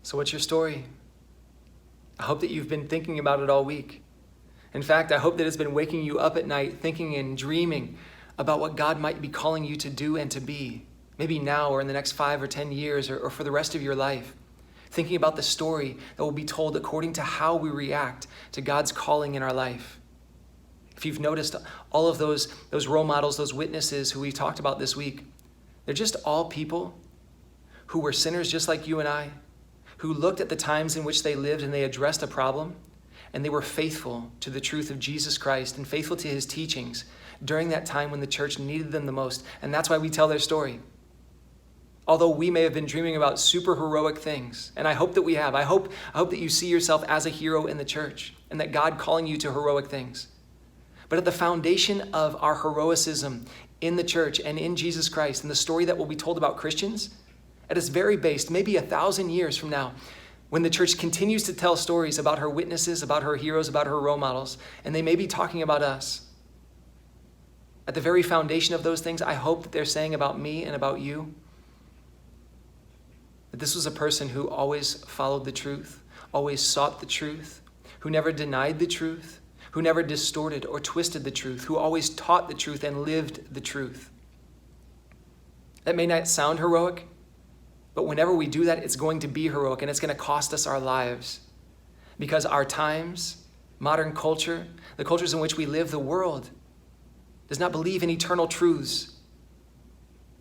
So what's your story? I hope that you've been thinking about it all week. In fact, I hope that it's been waking you up at night thinking and dreaming about what God might be calling you to do and to be, maybe now or in the next 5 or 10 years or for the rest of your life. Thinking about the story that will be told according to how we react to God's calling in our life. If you've noticed, all of those role models, those witnesses who we talked about this week, they're just all people who were sinners just like you and I, who looked at the times in which they lived and they addressed a problem, and they were faithful to the truth of Jesus Christ and faithful to his teachings during that time when the church needed them the most. And that's why we tell their story. Although we may have been dreaming about super heroic things, and I hope that we have. I hope that you see yourself as a hero in the church and that God calling you to heroic things. But at the foundation of our heroicism in the church and in Jesus Christ and the story that will be told about Christians, at its very base, maybe 1,000 years from now, when the church continues to tell stories about her witnesses, about her heroes, about her role models, and they may be talking about us. At the very foundation of those things, I hope that they're saying about me and about you that this was a person who always followed the truth, always sought the truth, who never denied the truth, who never distorted or twisted the truth, who always taught the truth and lived the truth. That may not sound heroic, but whenever we do that, it's going to be heroic and it's going to cost us our lives. Because our times, modern culture, the cultures in which we live, the world, does not believe in eternal truths.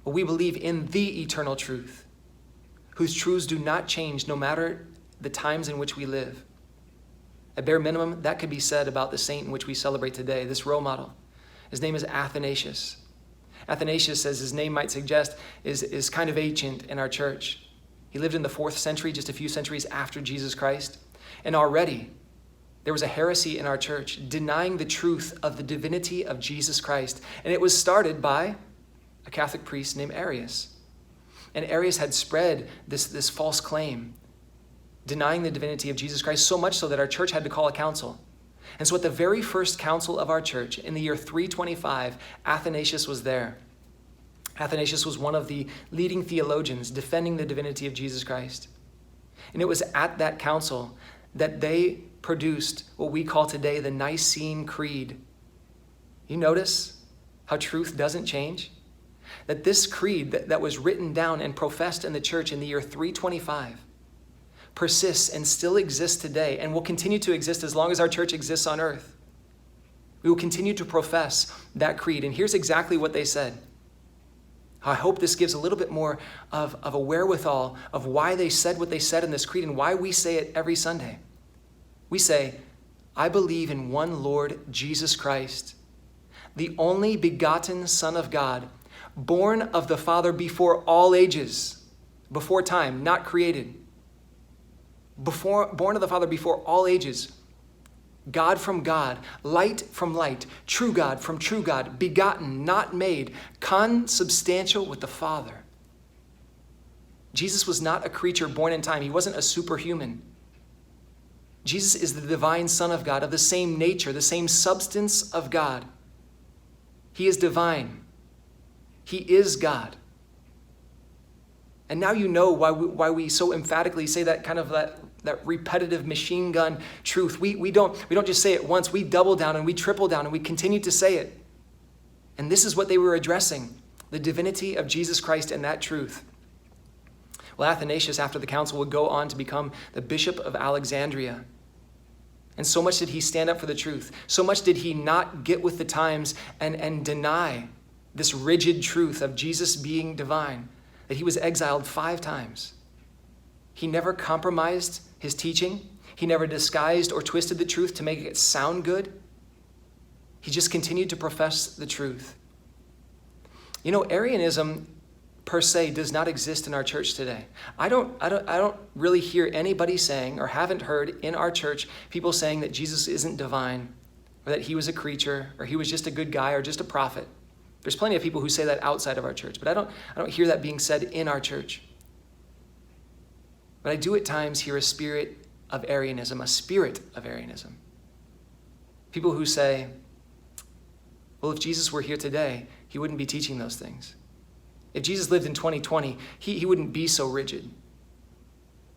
But we believe in the eternal truth, whose truths do not change no matter the times in which we live. At bare minimum, that could be said about the saint in which we celebrate today, this role model. His name is Athanasius. Athanasius, as his name might suggest, is kind of ancient in our church. He lived in the 4th century, just a few centuries after Jesus Christ. And already, there was a heresy in our church denying the truth of the divinity of Jesus Christ. And it was started by a Catholic priest named Arius. And Arius had spread this false claim, denying the divinity of Jesus Christ, so much so that our church had to call a council. And so at the very first council of our church, in the year 325, Athanasius was there. Athanasius was one of the leading theologians defending the divinity of Jesus Christ. And it was at that council that they produced what we call today the Nicene Creed. You notice how truth doesn't change? That this creed that was written down and professed in the church in the year 325 persists and still exists today and will continue to exist as long as our church exists on earth. We will continue to profess that creed. And here's exactly what they said. I hope this gives a little bit more of a wherewithal of why they said what they said in this creed and why we say it every Sunday. We say, I believe in one Lord Jesus Christ, the only begotten Son of God, born of the Father before all ages, before time, not created. Born of the Father before all ages, God from God, light from light, true God from true God, begotten, not made, consubstantial with the Father. Jesus was not a creature born in time. He wasn't a superhuman. Jesus is the divine Son of God, of the same nature, the same substance of God. He is divine. He is God. And now you know why we so emphatically say that kind of that repetitive machine gun truth. We don't just say it once. We double down and we triple down and we continue to say it. And this is what they were addressing, the divinity of Jesus Christ and that truth. Well, Athanasius, after the council, would go on to become the Bishop of Alexandria. And so much did he stand up for the truth. So much did he not get with the times and deny this rigid truth of Jesus being divine, that he was exiled 5 times. He never compromised his teaching. He never disguised or twisted the truth to make it sound good. He just continued to profess the truth. You know, Arianism per se does not exist in our church today. I don't really hear anybody saying, or haven't heard in our church people saying that Jesus isn't divine, or that he was a creature, or he was just a good guy, or just a prophet. There's plenty of people who say that outside of our church, but I don't hear that being said in our church. But I do at times hear a spirit of Arianism. People who say, well, if Jesus were here today, he wouldn't be teaching those things. If Jesus lived in 2020, he wouldn't be so rigid.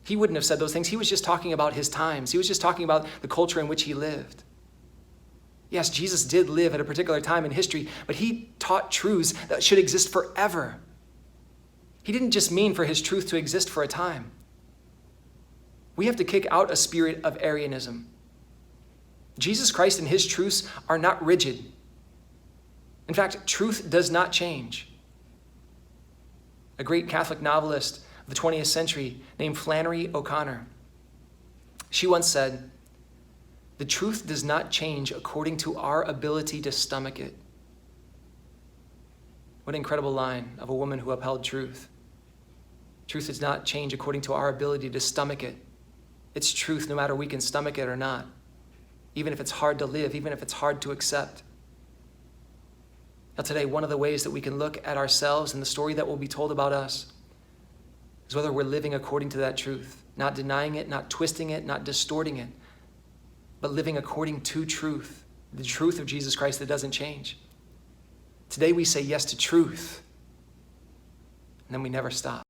He wouldn't have said those things. He was just talking about his times. He was just talking about the culture in which he lived. Yes, Jesus did live at a particular time in history, but he taught truths that should exist forever. He didn't just mean for his truth to exist for a time. We have to kick out a spirit of Arianism. Jesus Christ and his truths are not rigid. In fact, truth does not change. A great Catholic novelist of the 20th century named Flannery O'Connor, she once said, "The truth does not change according to our ability to stomach it." What an incredible line of a woman who upheld truth. Truth does not change according to our ability to stomach it. It's truth no matter we can stomach it or not, even if it's hard to live, even if it's hard to accept. Now today, one of the ways that we can look at ourselves and the story that will be told about us is whether we're living according to that truth, not denying it, not twisting it, not distorting it, but living according to truth, the truth of Jesus Christ that doesn't change. Today we say yes to truth, and then we never stop.